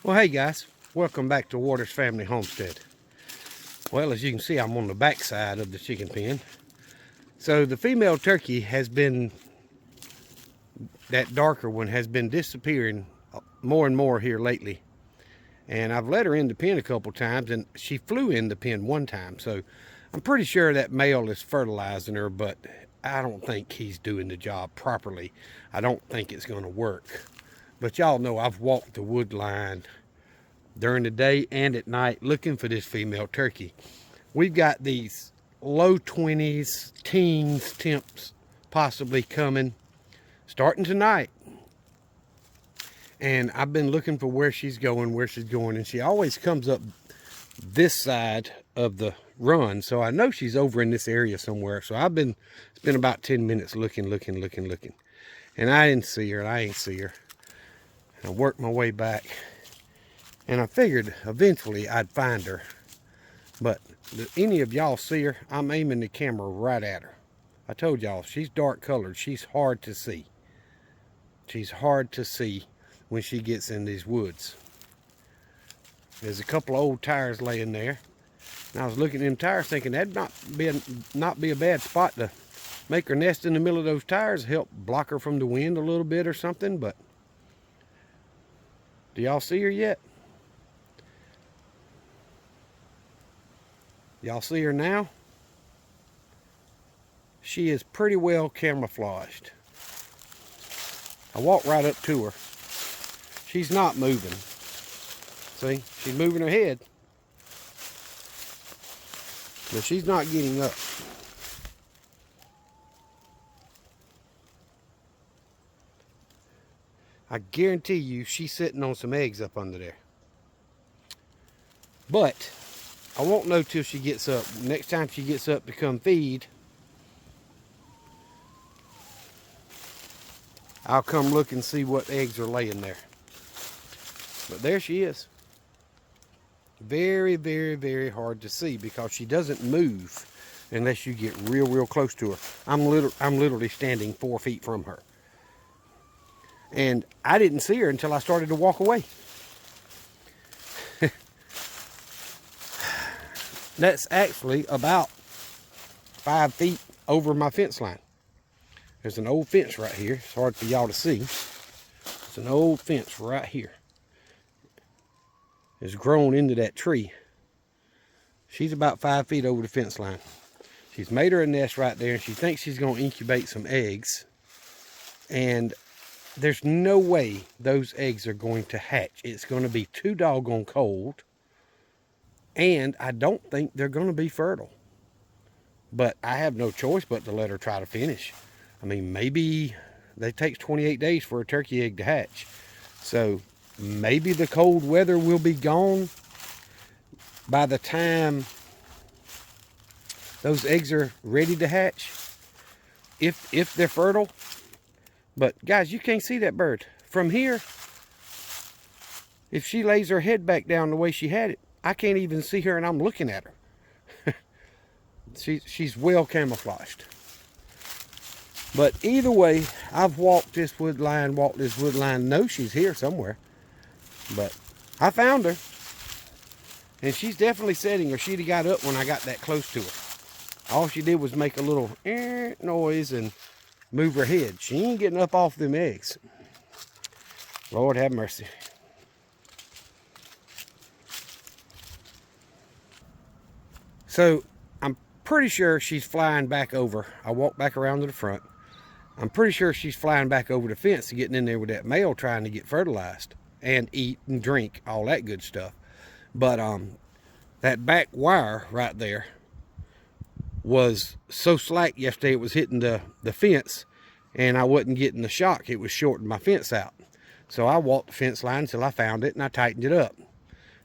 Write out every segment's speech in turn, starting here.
Well, hey guys, welcome back to Waters Family Homestead. Well, as you can see, I'm on the back side of the chicken pen. So the female turkey has been, that darker one has been disappearing more and more here lately. And I've let her in the pen a couple times, and she flew in the pen one time. So I'm pretty sure that male is fertilizing her, but I don't think he's doing the job properly. I don't think it's going to work. But y'all know I've walked the wood line during the day and at night looking for this female turkey. We've got these low 20s, teens temps possibly coming, starting tonight. And I've been looking for where she's going, and she always comes up this side of the run. So I know she's over in this area somewhere. So it's been about 10 minutes looking. And I didn't see her, and I ain't see her. I worked my way back, and I figured eventually I'd find her. But do any of y'all see her? I'm aiming the camera right at her. I told y'all, she's dark colored. She's hard to see. She's hard to see when she gets in these woods. There's a couple of old tires laying there. And I was looking at them tires thinking that'd not be a bad spot to make her nest in the middle of those tires, help block her from the wind a little bit or something. But do y'all see her yet? Y'all see her now? She is pretty well camouflaged. I walked right up to her. She's not moving. See, she's moving her head, but she's not getting up. I guarantee you she's sitting on some eggs up under there. But I won't know till she gets up. Next time she gets up to come feed, I'll come look and see what eggs are laying there. But there she is. Very, very, very hard to see because she doesn't move unless you get real close to her. I'm literally standing 4 feet from her. And I didn't see her until I started to walk away. That's actually about 5 feet over my fence line. There's an old fence right here. It's hard for y'all to see. It's an old fence right here. It's grown into that tree. She's about 5 feet over the fence line. She's made her a nest right there, and she thinks she's going to incubate some eggs. And there's no way those eggs are going to hatch. It's going to be too doggone cold. And I don't think they're going to be fertile. But I have no choice but to let her try to finish. I mean, maybe it takes 28 days for a turkey egg to hatch. So maybe the cold weather will be gone by the time those eggs are ready to hatch, if they're fertile. But guys, you can't see that bird from here. If she lays her head back down the way she had it, I can't even see her, and I'm looking at her. She's well camouflaged. But either way, I've walked this wood line, know she's here somewhere. But I found her. And she's definitely setting her. She'd have got up when I got that close to her. All she did was make a little noise and move her head. She ain't getting up off them eggs. Lord have mercy. So I'm pretty sure she's flying back over. I walked back around to the front. I'm pretty sure she's flying back over the fence and getting in there with that male trying to get fertilized and eat and drink, all that good stuff. But that back wire right there was so slack yesterday it was hitting the fence, and I wasn't getting the shock. It was shorting my fence out. So I walked the fence line until I found it, and I tightened it up.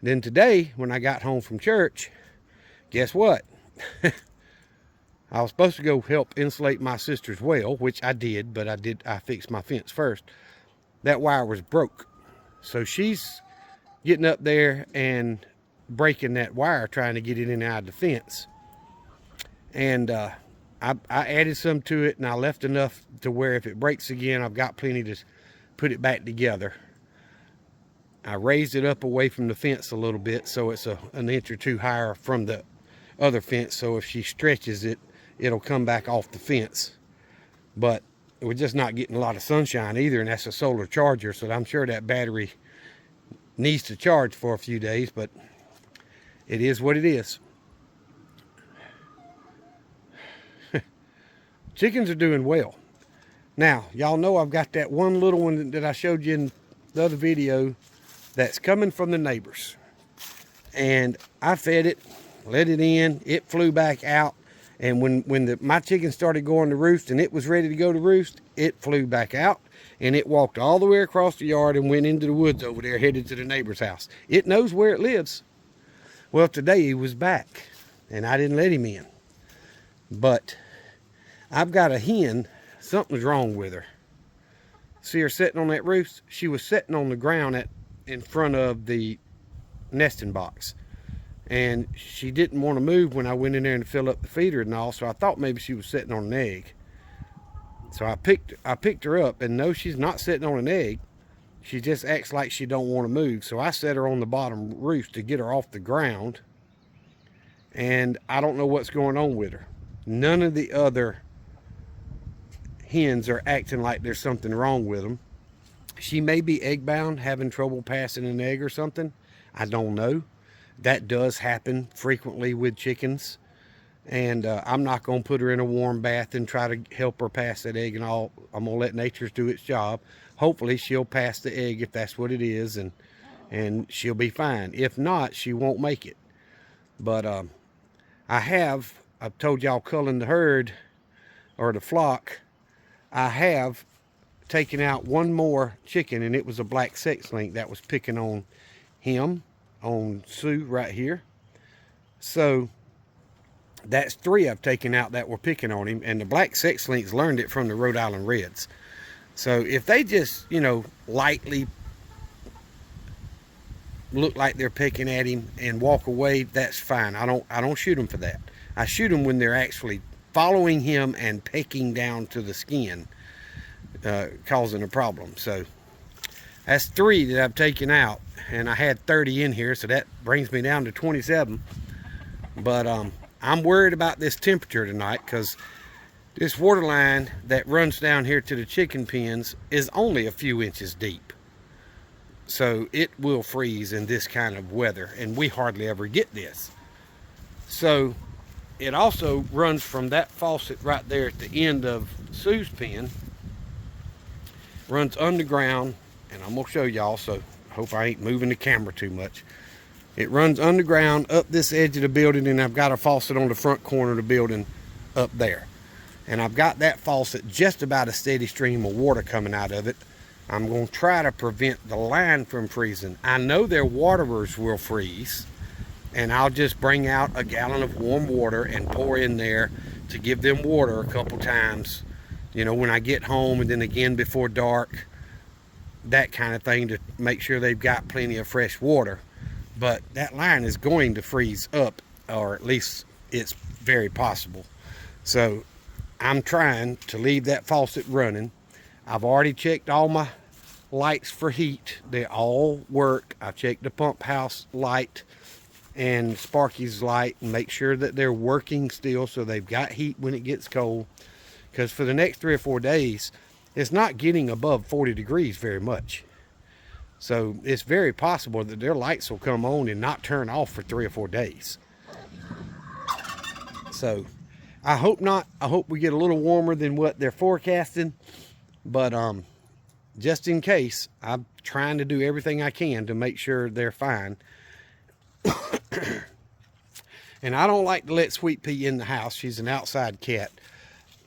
Then today, when I got home from church, guess what? I was supposed to go help insulate my sister's well, which I did, but I fixed my fence first. That wire was broke. So she's getting up there and breaking that wire, trying to get it in and out of the fence. And I added some to it, and I left enough to where if it breaks again, I've got plenty to put it back together. I raised it up away from the fence a little bit, so it's an inch or two higher from the other fence, so if she stretches it, it'll come back off the fence. But we're just not getting a lot of sunshine either, and that's a solar charger, so I'm sure that battery needs to charge for a few days, but it is what it is. Chickens are doing well. Now, y'all know I've got that one little one that I showed you in the other video that's coming from the neighbors. And I fed it, let it in, it flew back out. And when my chicken started going to roost and it was ready to go to roost, it flew back out and it walked all the way across the yard and went into the woods over there, headed to the neighbor's house. It knows where it lives. Well, today he was back and I didn't let him in. But I've got a hen, something's wrong with her. See her sitting on that roost? She was sitting on the ground in front of the nesting box. And she didn't want to move when I went in there and fill up the feeder and all, so I thought maybe she was sitting on an egg. So I picked her up, and no, she's not sitting on an egg. She just acts like she don't want to move. So I set her on the bottom roost to get her off the ground. And I don't know what's going on with her. None of the other hens are acting like there's something wrong with them. She may be egg bound, having trouble passing an egg or something. I don't know. That does happen frequently with chickens. And I'm not going to put her in a warm bath and try to help her pass that egg and all. I'm going to let nature do its job. Hopefully she'll pass the egg if that's what it is, and she'll be fine. If not, she won't make it. But I've told y'all culling the herd or the flock. I have taken out one more chicken, and it was a black sex link that was picking on him, on Sue right here. So that's 3 I've taken out that were picking on him, and the black sex links learned it from the Rhode Island Reds. So if they just, you know, lightly look like they're picking at him and walk away, that's fine. I don't shoot them for that. I shoot them when they're actually following him and pecking down to the skin, causing a problem. So that's 3 that I've taken out, and I had 30 in here, so that brings me down to 27. But I'm worried about this temperature tonight, because this water line that runs down here to the chicken pens is only a few inches deep. So it will freeze in this kind of weather, and we hardly ever get this. So it also runs from that faucet right there at the end of Sue's pen, runs underground, and I'm gonna show y'all, so I hope I ain't moving the camera too much. It runs underground up this edge of the building, and I've got a faucet on the front corner of the building up there. And I've got that faucet just about a steady stream of water coming out of it. I'm going to try to prevent the line from freezing. I know their waterers will freeze, and I'll just bring out a gallon of warm water and pour in there to give them water a couple times, you know, when I get home, and then again before dark, that kind of thing, to make sure they've got plenty of fresh water. But that line is going to freeze up, or at least it's very possible. So I'm trying to leave that faucet running. I've already checked all my lights for heat. They all work. I checked the pump house light and Sparky's light and make sure that they're working still, so they've got heat when it gets cold. Because for the next 3 or 4 days, it's not getting above 40 degrees very much. So it's very possible that their lights will come on and not turn off for 3 or 4 days. So I hope not. I hope we get a little warmer than what they're forecasting. But just in case, I'm trying to do everything I can to make sure they're fine. And I don't like to let Sweet Pea in the house. She's an outside cat.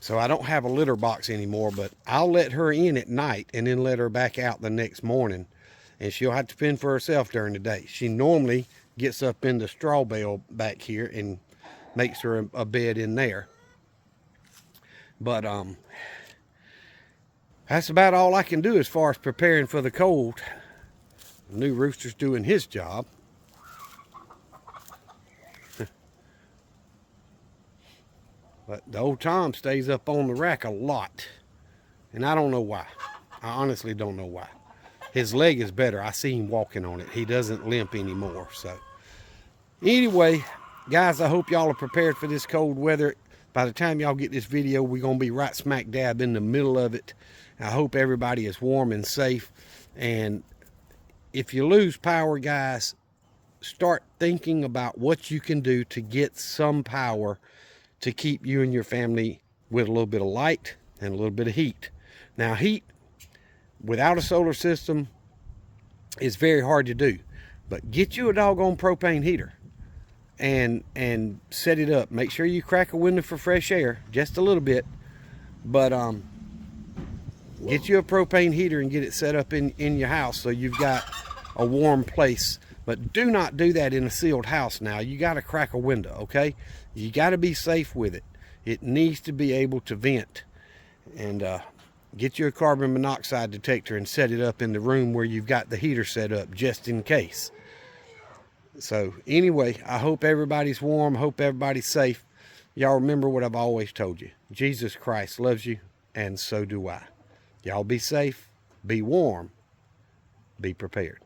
So I don't have a litter box anymore, but I'll let her in at night and then let her back out the next morning. And she'll have to fend for herself during the day. She normally gets up in the straw bale back here and makes her a bed in there. But that's about all I can do as far as preparing for the cold. The new rooster's doing his job. But the old Tom stays up on the rack a lot. And I don't know why. I honestly don't know why. His leg is better. I see him walking on it. He doesn't limp anymore. So anyway, guys, I hope y'all are prepared for this cold weather. By the time y'all get this video, we're going to be right smack dab in the middle of it. I hope everybody is warm and safe. And if you lose power, guys, start thinking about what you can do to get some power to keep you and your family with a little bit of light and a little bit of heat. Now, heat without a solar system is very hard to do, but get you a doggone propane heater and set it up. Make sure you crack a window for fresh air, just a little bit, but get you a propane heater and get it set up in your house so you've got a warm place. But do not do that in a sealed house. Now, you got to crack a window, okay? You got to be safe with it. It needs to be able to vent. And get you a carbon monoxide detector and set it up in the room where you've got the heater set up, just in case. So anyway, I hope everybody's warm. I hope everybody's safe. Y'all remember what I've always told you. Jesus Christ loves you, and so do I. Y'all be safe, be warm, be prepared.